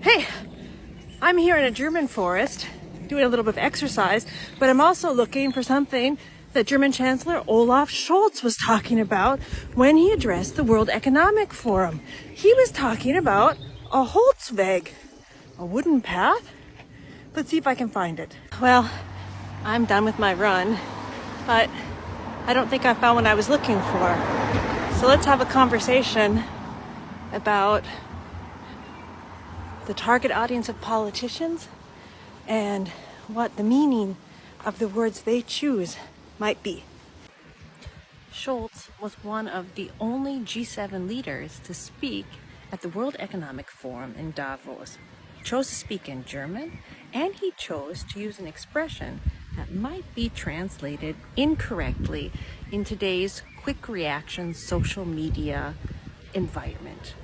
Hey, I'm here in a German forest doing a little bit of exercise, but I'm also looking for something that German Chancellor Olaf Scholz was talking about when he addressed the World Economic Forum. He was talking about a Holzweg, a wooden path. Let's see if I can find it. Well, I'm done with my run, but I don't think I found what I was looking for. So let's have a conversation about the target audience of politicians and what the meaning of the words they choose might be. Scholz was one of the only G7 leaders to speak at the World Economic Forum in Davos. He chose to speak in German, and he chose to use an expression that might be translated incorrectly in today's quick reaction social media environment.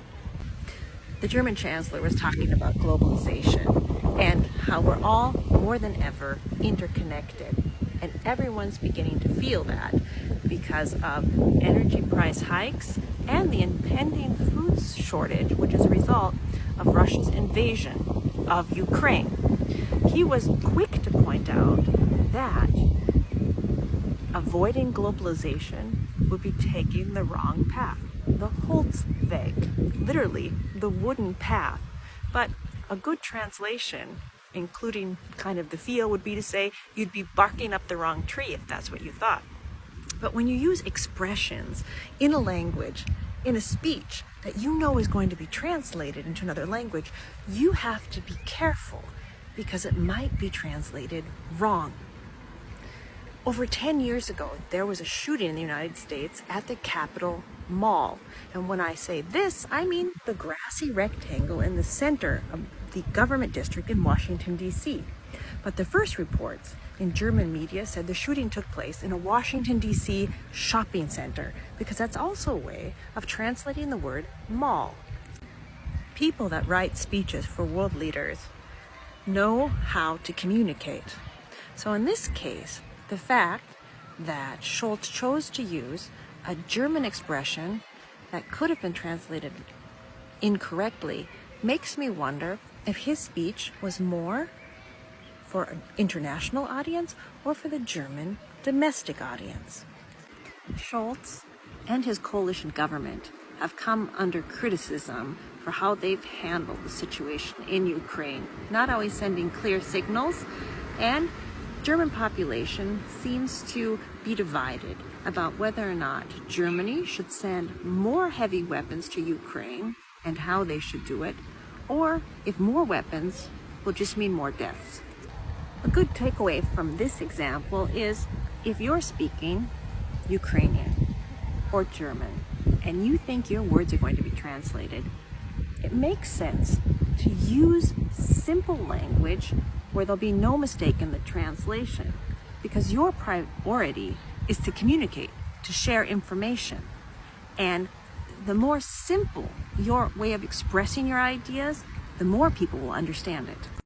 The German Chancellor was talking about globalization and how we're all more than ever interconnected. And everyone's beginning to feel that because of energy price hikes and the impending food shortage, which is a result of Russia's invasion of Ukraine. He was quick to point out that avoiding globalization would be taking the wrong path. The Holzweg, literally the wooden path. But a good translation, including kind of the feel, would be to say you'd be barking up the wrong tree if that's what you thought. But when you use expressions in a language, in a speech that you know is going to be translated into another language, you have to be careful because it might be translated wrong. Over 10 years ago, there was a shooting in the United States at the Capitol Mall. And when I say this, I mean the grassy rectangle in the center of the government district in Washington, D.C. But the first reports in German media said the shooting took place in a Washington, D.C. shopping center, because that's also a way of translating the word mall. People that write speeches for world leaders know how to communicate. So in this case, the fact that Scholz chose to use a German expression that could have been translated incorrectly makes me wonder if his speech was more for an international audience or for the German domestic audience. Scholz and his coalition government have come under criticism for how they've handled the situation in Ukraine, not always sending clear signals, and German population seems to be divided about whether or not Germany should send more heavy weapons to Ukraine and how they should do it, or if more weapons will just mean more deaths. A good takeaway from this example is if you're speaking Ukrainian or German and you think your words are going to be translated, it makes sense to use simple language where there'll be no mistake in the translation, because your priority is to communicate, to share information. And the more simple your way of expressing your ideas, the more people will understand it.